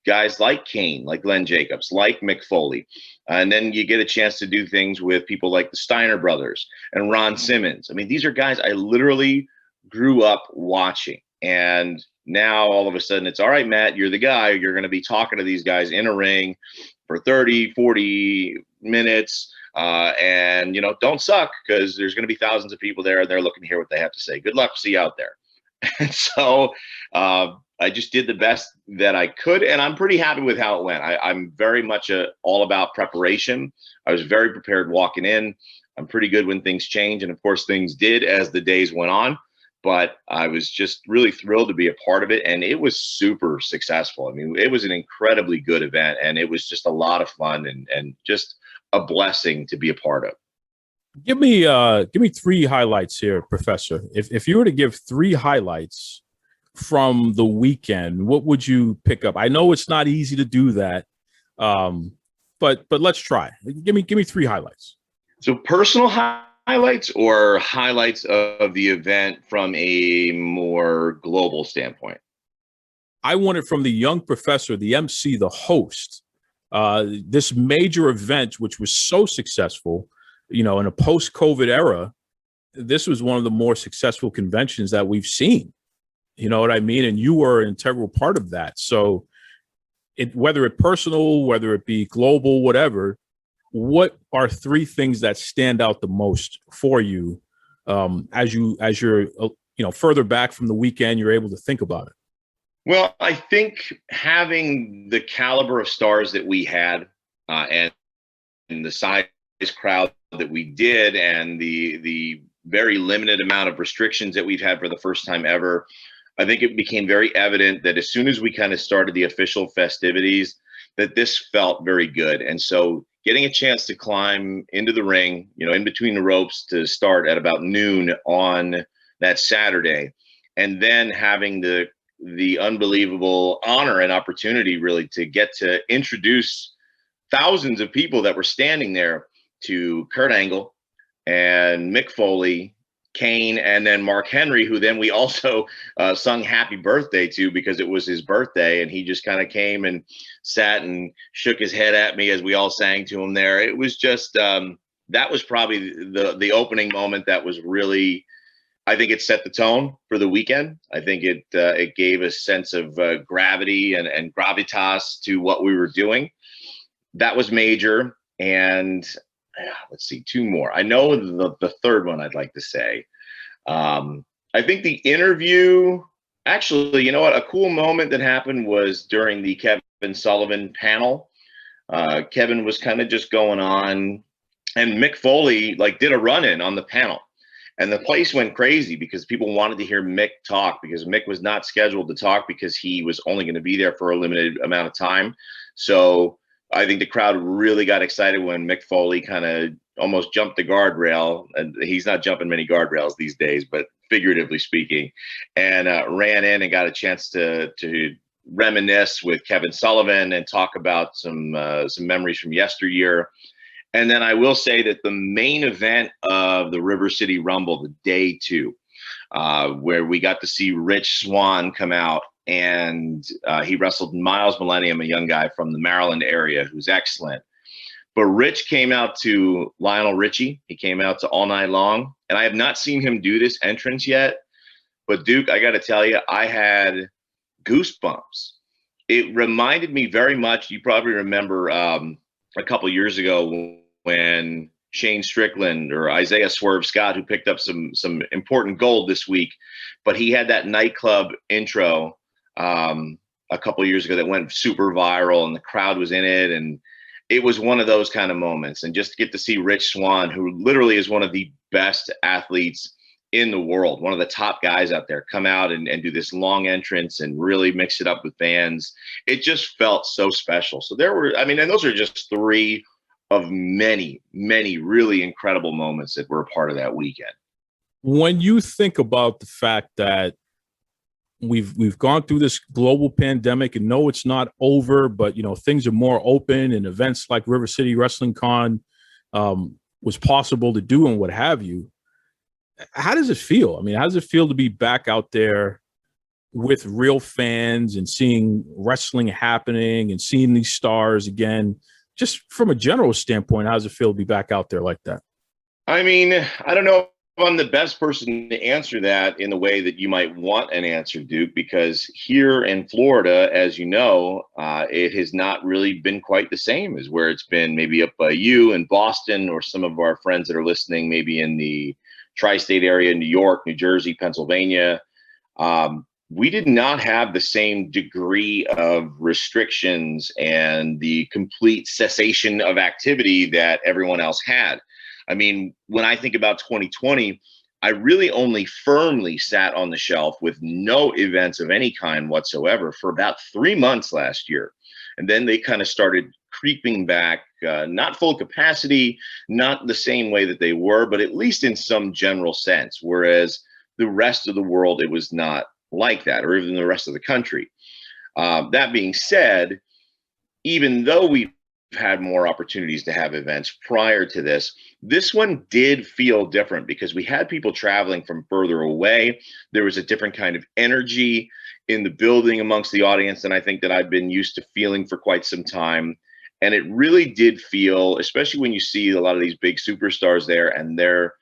Guys like Kane, like Glenn Jacobs, like Mick Foley. And then you get a chance to do things with people like the Steiner brothers and Ron Simmons. I mean, these are guys I literally grew up watching. And now all of a sudden it's, all right, Matt, you're the guy. You're going to be talking to these guys in a ring for 30, 40 minutes. And, you know, don't suck because there's going to be thousands of people there and they're looking to hear what they have to say. Good luck. See you out there. And so I just did the best that I could, and I'm pretty happy with how it went. I'm very much all about preparation. I was very prepared walking in. I'm pretty good when things change, and of course things did as the days went on, but I was just really thrilled to be a part of it, and it was super successful. I mean, it was an incredibly good event, and it was just a lot of fun and just a blessing to be a part of. Give me three highlights here, Professor. If you were to give three highlights from the weekend, what would you pick up? I know it's not easy to do that, but let's try. Give me three highlights. So personal highlights or highlights of the event from a more global standpoint? I want it from the Young Professor, the MC, the host. This major event, which was so successful, you know, in a post-COVID era, this was one of the more successful conventions that we've seen. You know what I mean? And you were an integral part of that. So whether it personal, whether it be global, whatever, what are three things that stand out the most for you as you're further back from the weekend, you're able to think about it? Well, I think having the caliber of stars that we had and the size crowd that we did and the very limited amount of restrictions that we've had for the first time ever, I think it became very evident that as soon as we kind of started the official festivities, that this felt very good. And so getting a chance to climb into the ring, you know, in between the ropes to start at about noon on that Saturday, and then having the unbelievable honor and opportunity really to get to introduce thousands of people that were standing there to Kurt Angle and Mick Foley, Kane, and then Mark Henry, who then we also sung happy birthday to because it was his birthday. And he just kind of came and sat and shook his head at me as we all sang to him there. It was just, that was probably the opening moment that was really, I think it set the tone for the weekend. I think it gave a sense of gravity and gravitas to what we were doing. That was major. And let's see, two more. I know the third one I'd like to say. I think the interview, actually, you know what? A cool moment that happened was during the Kevin Sullivan panel. Kevin was kind of just going on, and Mick Foley did a run-in on the panel. And the place went crazy because people wanted to hear Mick talk because Mick was not scheduled to talk because he was only going to be there for a limited amount of time. So I think the crowd really got excited when Mick Foley kind of almost jumped the guardrail. And he's not jumping many guardrails these days, but figuratively speaking, and ran in and got a chance to reminisce with Kevin Sullivan and talk about some memories from yesteryear. And then I will say that the main event of the River City Rumble, the day 2, where we got to see Rich Swann come out, and he wrestled Miles Millennium, a young guy from the Maryland area who's excellent. But Rich came out to Lionel Richie. He came out to All Night Long, and I have not seen him do this entrance yet. But Duke, I got to tell you, I had goosebumps. It reminded me very much. You probably remember a couple years ago when Shane Strickland or Isaiah Swerve Scott, who picked up some important gold this week, but he had that nightclub intro a couple years ago that went super viral, and the crowd was in it, and it was one of those kind of moments. And just to get to see Rich Swann, who literally is one of the best athletes in the world, one of the top guys out there, come out and do this long entrance and really mix it up with fans. It just felt so special. So there were, I mean, and those are just 3 of many, many really incredible moments that were a part of that weekend. When you think about the fact that we've gone through this global pandemic, and no, it's not over, but you know, things are more open, and events like River City Wrestling Con was possible to do and what have you. How does it feel? I mean, how does it feel to be back out there with real fans and seeing wrestling happening and seeing these stars again? Just from a general standpoint, how does it feel to be back out there like that? I mean, I don't know if I'm the best person to answer that in the way that you might want an answer, Duke, because here in Florida, as you know, it has not really been quite the same as where it's been maybe up by you in Boston, or some of our friends that are listening maybe in the tri-state area, New York, New Jersey, Pennsylvania. We did not have the same degree of restrictions and the complete cessation of activity that everyone else had. I mean, when I think about 2020, I really only firmly sat on the shelf with no events of any kind whatsoever for about 3 months last year. And then they kind of started creeping back, not full capacity, not the same way that they were, but at least in some general sense. Whereas the rest of the world, it was not like that, or even the rest of the country. That being said, even though we've had more opportunities to have events prior to this one did feel different because we had people traveling from further away. There was a different kind of energy in the building amongst the audience than I think that I've been used to feeling for quite some time. And it really did feel, especially when you see a lot of these big superstars there, and they're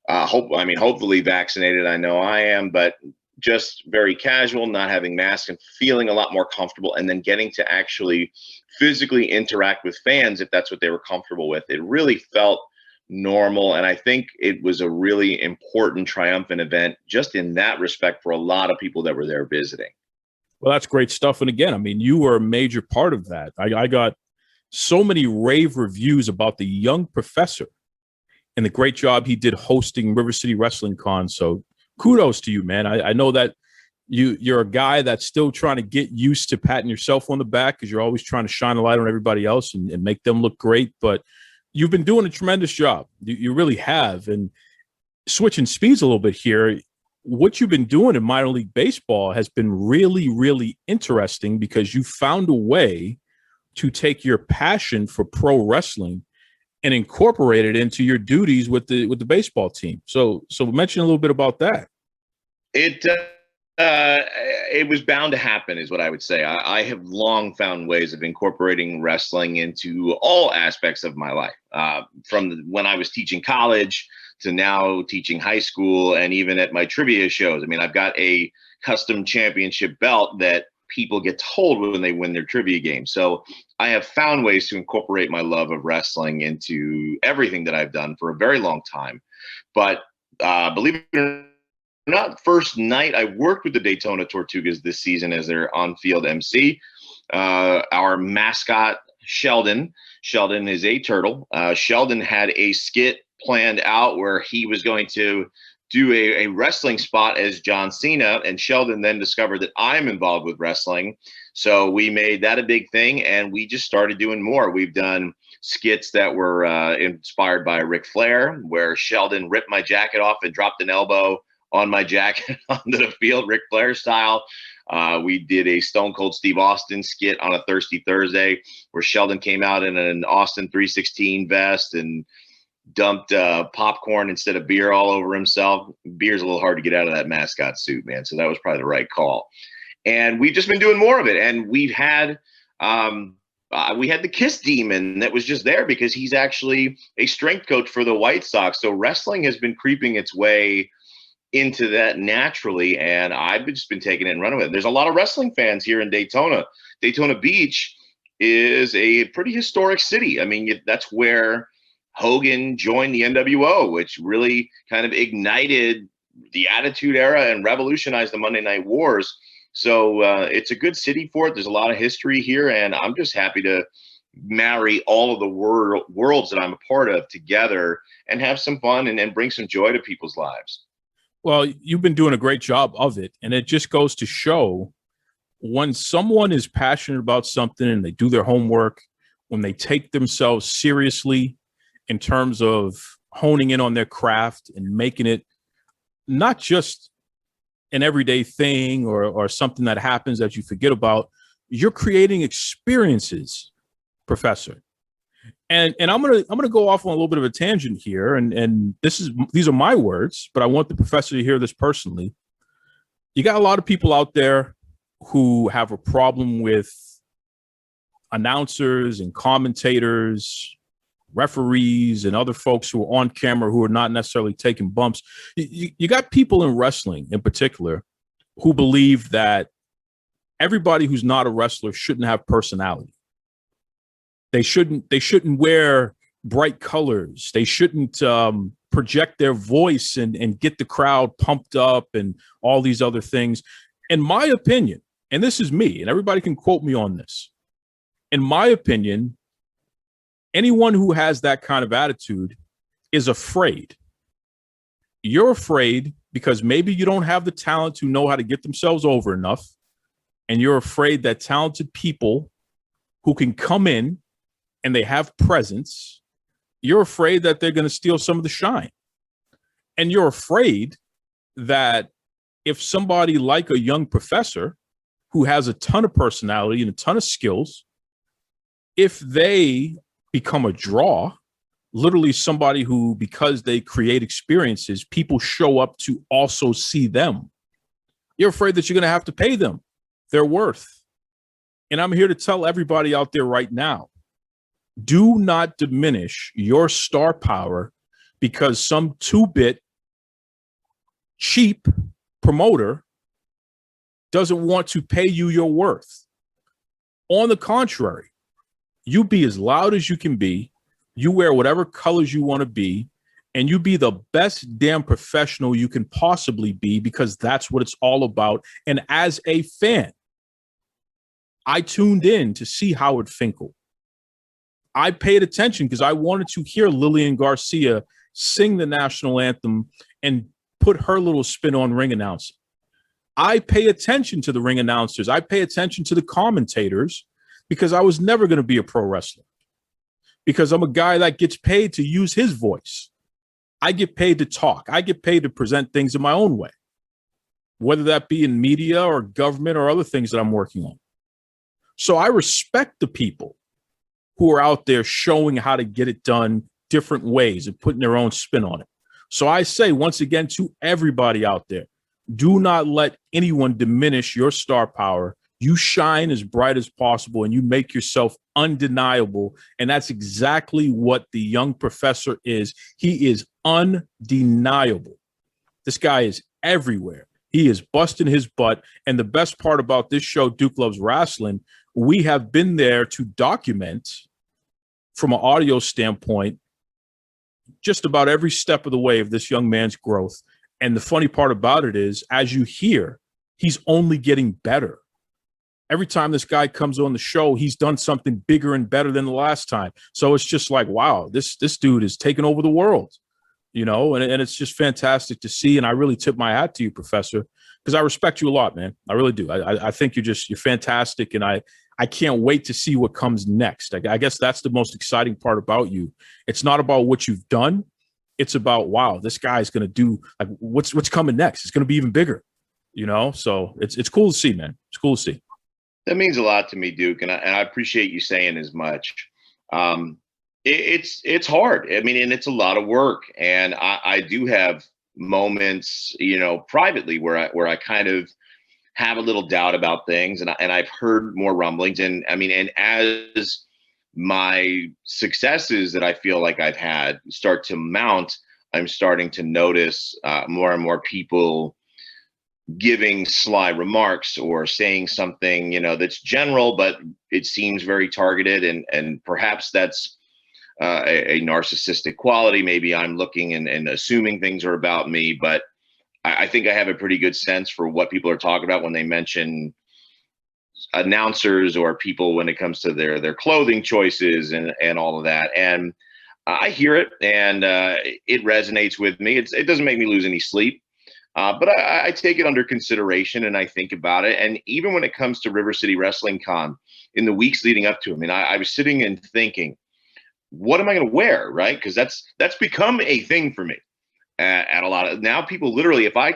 hopefully vaccinated. I know I am, but just very casual, not having masks, and feeling a lot more comfortable, and then getting to actually physically interact with fans if that's what they were comfortable with. It really felt normal, and I think it was a really important, triumphant event just in that respect for a lot of people that were there visiting. Well, that's great stuff. And again, I mean, you were a major part of that. I got so many rave reviews about the Young Professor and the great job he did hosting River City Wrestling Con. So kudos to you, man. I know that you're a guy that's still trying to get used to patting yourself on the back because you're always trying to shine a light on everybody else and make them look great. But you've been doing a tremendous job. You really have. And switching speeds a little bit here, what you've been doing in minor league baseball has been really, really interesting because you found a way to take your passion for pro wrestling and incorporate it into your duties with the baseball team. So mention a little bit about that. It was bound to happen, is what I would say. I have long found ways of incorporating wrestling into all aspects of my life, from when I was teaching college to now teaching high school, and even at my trivia shows. I mean, I've got a custom championship belt that people get to hold when they win their trivia game. So I have found ways to incorporate my love of wrestling into everything that I've done for a very long time. But believe it or not, first night I worked with the Daytona Tortugas this season as their on-field MC. Our mascot, Sheldon is a turtle. Sheldon had a skit planned out where he was going to do a wrestling spot as John Cena, and Sheldon then discovered that I'm involved with wrestling. So we made that a big thing, and we just started doing more. We've done skits that were inspired by Ric Flair, where Sheldon ripped my jacket off and dropped an elbow on my jacket onto the field, Ric Flair style. We did a Stone Cold Steve Austin skit on a Thirsty Thursday where Sheldon came out in an Austin 316 vest and dumped popcorn instead of beer all over himself. Beer's a little hard to get out of that mascot suit, man. So that was probably the right call. And we've just been doing more of it. And we've had the Kiss Demon that was just there because he's actually a strength coach for the White Sox. So wrestling has been creeping its way into that naturally, and I've just been taking it and running with it. There's a lot of wrestling fans here in Daytona. Daytona Beach is a pretty historic city. I mean, that's where Hogan joined the NWO, which really kind of ignited the Attitude Era and revolutionized the Monday Night Wars. So it's a good city for it. There's a lot of history here, and I'm just happy to marry all of the worlds that I'm a part of together and have some fun and bring some joy to people's lives. Well, you've been doing a great job of it, and it just goes to show when someone is passionate about something and they do their homework, when they take themselves seriously in terms of honing in on their craft and making it not just an everyday thing or something that happens that you forget about, you're creating experiences, Professor. And I'm gonna go off on a little bit of a tangent here, and these are my words, but I want the professor to hear this personally. You got a lot of people out there who have a problem with announcers and commentators, referees, and other folks who are on camera who are not necessarily taking bumps. You got people in wrestling in particular who believe that everybody who's not a wrestler shouldn't have personality. They shouldn't wear bright colors. They shouldn't project their voice and get the crowd pumped up and all these other things. In my opinion, and this is me, and everybody can quote me on this. In my opinion, anyone who has that kind of attitude is afraid. You're afraid because maybe you don't have the talent to know how to get themselves over enough. And you're afraid that talented people who can come in and they have presence, you're afraid that they're going to steal some of the shine. And you're afraid that if somebody like a young professor who has a ton of personality and a ton of skills, if they become a draw, literally somebody who, because they create experiences, people show up to also see them, you're afraid that you're going to have to pay them their worth. And I'm here to tell everybody out there right now, do not diminish your star power because some 2-bit cheap promoter doesn't want to pay you your worth. On the contrary, you be as loud as you can be, you wear whatever colors you want to be, and you be the best damn professional you can possibly be, because that's what it's all about. And as a fan, I tuned in to see Howard Finkel. I paid attention because I wanted to hear Lillian Garcia sing the national anthem and put her little spin on ring announcing. I pay attention to the ring announcers. I pay attention to the commentators because I was never going to be a pro wrestler, because I'm a guy that gets paid to use his voice. I get paid to talk. I get paid to present things in my own way, whether that be in media or government or other things that I'm working on. So I respect the people who are out there showing how to get it done different ways and putting their own spin on it. So I say once again to everybody out there, do not let anyone diminish your star power. You shine as bright as possible and you make yourself undeniable. And that's exactly what the young professor is. He is undeniable. This guy is everywhere. He is busting his butt. And the best part about this show, Duke Loves Rasslin, we have been there to document from an audio standpoint just about every step of the way of this young man's growth. And the funny part about it is, as you hear, he's only getting better. Every time this guy comes on the show, he's done something bigger and better than the last time. So it's just like, wow, this dude is taking over the world, you know, and it's just fantastic to see. And I really tip my hat to you, Professor, because I respect you a lot, man. I really do. I think you're fantastic. And I can't wait to see what comes next. I guess that's the most exciting part about you. It's not about what you've done. It's about, wow, this guy's going to do like what's coming next. It's going to be even bigger, you know? So it's cool to see, man. It's cool to see. That means a lot to me, Duke. And I appreciate you saying as much. It's hard. I mean, and it's a lot of work. And I do have moments, you know, privately where I kind of have a little doubt about things, and I've heard more rumblings. And I mean, and as my successes that I feel like I've had start to mount, I'm starting to notice more and more people giving sly remarks or saying something, you know, that's general, but it seems very targeted. And perhaps that's a narcissistic quality. Maybe I'm looking and assuming things are about me, but I think I have a pretty good sense for what people are talking about when they mention announcers or people when it comes to their clothing choices and all of that. And I hear it, and it resonates with me. It doesn't make me lose any sleep, but I take it under consideration and I think about it. And even when it comes to River City Wrestling Con in the weeks leading up to it, I mean, I was sitting and thinking, what am I going to wear? Right. Because that's become a thing for me. At a lot of now, people literally, if I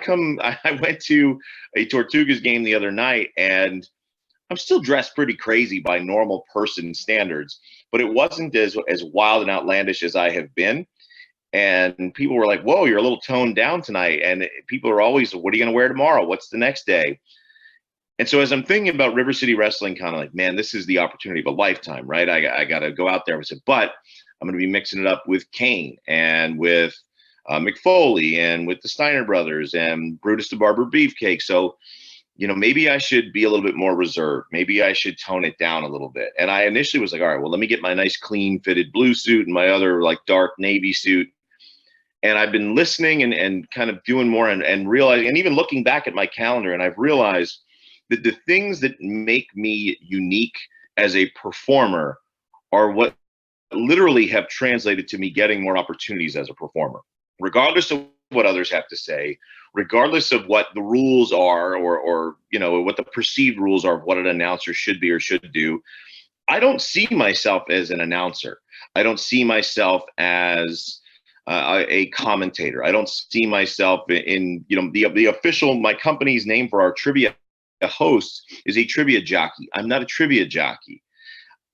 went to a Tortugas game the other night, and I'm still dressed pretty crazy by normal person standards, but it wasn't as wild and outlandish as I have been. And people were like, "Whoa, you're a little toned down tonight." And people are always, "What are you going to wear tomorrow? What's the next day?" And so as I'm thinking about River City Wrestling, kind of like, man, this is the opportunity of a lifetime, right? I got to go out there. I said, but I'm going to be mixing it up with Kane and with McFoley and with the Steiner brothers and Brutus the Barber Beefcake. So, you know, maybe I should be a little bit more reserved. Maybe I should tone it down a little bit. And I initially was like, all right, well, let me get my nice clean fitted blue suit and my other like dark navy suit. And I've been listening and kind of doing more and realizing, and even looking back at my calendar, and I've realized that the things that make me unique as a performer are what literally have translated to me getting more opportunities as a performer. Regardless of what others have to say, regardless of what the rules are or you know, what the perceived rules are of what an announcer should be or should do, I don't see myself as an announcer. I don't see myself as a commentator. I don't see myself in, you know, the official, my company's name for our trivia host is a trivia jockey. I'm not a trivia jockey.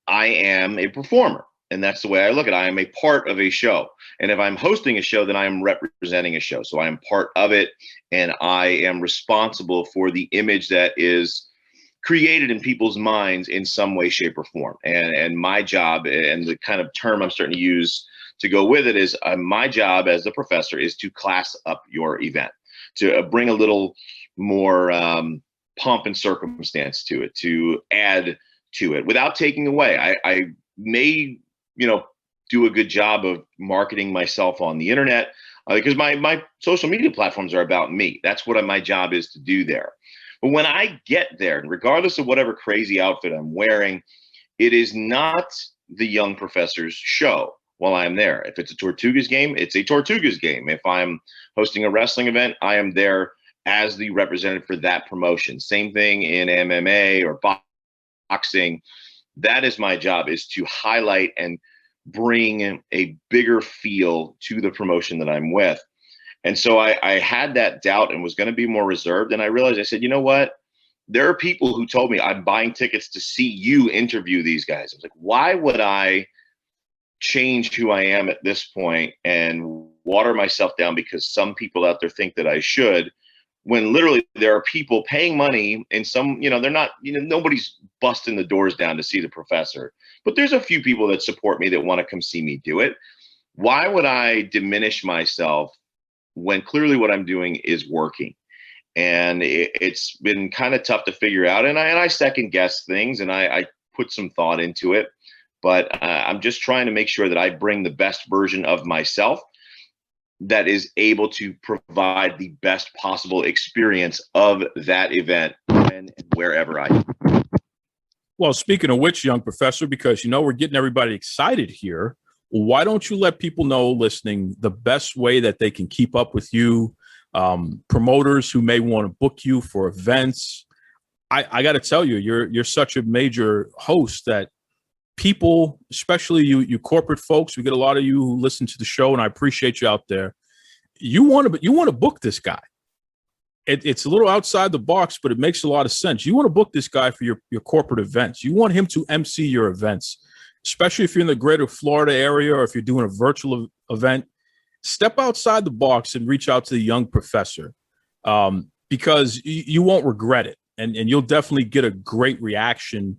I am a performer. And that's the way I look at it. I am a part of a show. And if I'm hosting a show, then I am representing a show. So I am part of it. And I am responsible for the image that is created in people's minds in some way, shape, or form. And my job, and the kind of term I'm starting to use to go with it, is my job as the professor is to class up your event, to bring a little more pomp and circumstance to it, to add to it without taking away. I may, you know, do a good job of marketing myself on the internet because my social media platforms are about me. That's what my job is to do there. But when I get there, and regardless of whatever crazy outfit I'm wearing, it is not the Young Professor's show while I'm there. If it's a Tortugas game, it's a Tortugas game. If I'm hosting a wrestling event, I am there as the representative for that promotion. Same thing in MMA or boxing. That is my job, is to highlight and bring a bigger feel to the promotion that I'm with. And so I had that doubt and was going to be more reserved. And I realized, I said, you know what? There are people who told me, I'm buying tickets to see you interview these guys. I was like, why would I change who I am at this point and water myself down because some people out there think that I should, when literally there are people paying money, and some, you know, they're not, you know, nobody's busting the doors down to see the professor, but there's a few people that support me that want to come see me do it. Why would I diminish myself when clearly what I'm doing is working? And it's been kind of tough to figure out. And I second guess things, and I put some thought into it, but I'm just trying to make sure that I bring the best version of myself that is able to provide the best possible experience of that event when and wherever I am. Well, speaking of which, Young Professor, because, you know, we're getting everybody excited here, why don't you let people know listening the best way that they can keep up with you, promoters who may want to book you for events? I got to tell you, you're such a major host that people, especially you corporate folks, we get a lot of you who listen to the show, and I appreciate you out there. You want to book this guy. It's a little outside the box, but it makes a lot of sense. You want to book this guy for your corporate events. You want him to MC your events, especially if you're in the greater Florida area or if you're doing a virtual event. Step outside the box and reach out to the young professor, because you won't regret it. And you'll definitely get a great reaction.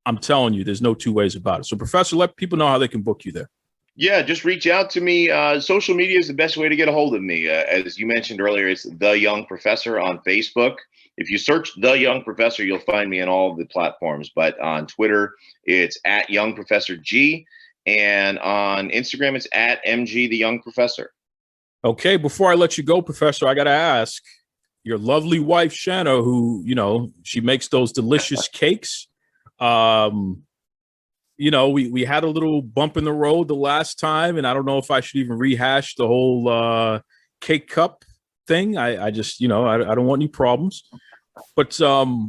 I'm telling you, there's no two ways about it. So, Professor, let people know how they can book you there. Yeah, just reach out to me. Social media is the best way to get a hold of me. As you mentioned earlier, it's The Young Professor on Facebook. If you search The Young Professor, you'll find me on all of the platforms. But on Twitter, it's at Young Professor G. And on Instagram, it's at MG The Young Professor. Okay, before I let you go, Professor, I got to ask, your lovely wife, Shanna, who, she makes those delicious cakes. We had a little bump in the road the last time, and I don't know if I should even rehash the whole cake cup thing. I just, I don't want any problems. But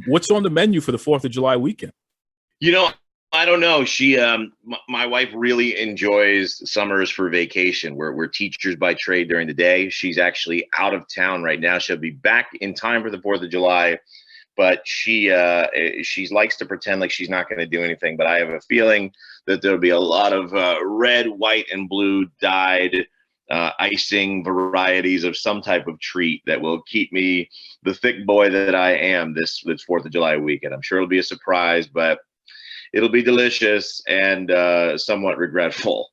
what's on the menu for the 4th of July weekend? I don't know. She, my wife really enjoys summers for vacation. We're teachers by trade during the day. She's actually out of town right now. She'll be back in time for the 4th of July. But she likes to pretend like she's not going to do anything. But I have a feeling that there'll be a lot of red, white, and blue dyed icing varieties of some type of treat that will keep me the thick boy that I am this 4th of July weekend. I'm sure it'll be a surprise, but it'll be delicious and somewhat regretful.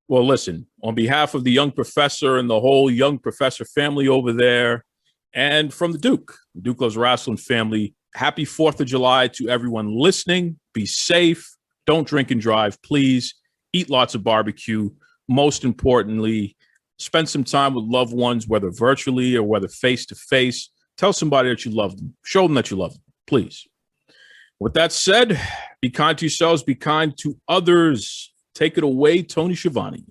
Well, listen, on behalf of the Young Professor and the whole Young Professor family over there, and from the Duke Loves Rasslin family, happy 4th of July to everyone listening. Be safe. Don't drink and drive, please. Eat lots of barbecue. Most importantly, spend some time with loved ones, whether virtually or whether face-to-face. Tell somebody that you love them. Show them that you love them, please. With that said, be kind to yourselves, be kind to others. Take it away, Tony Schiavone.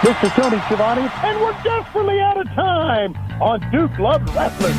This is Tony Schiavone, and we're desperately out of time on Duke Loves Rasslin.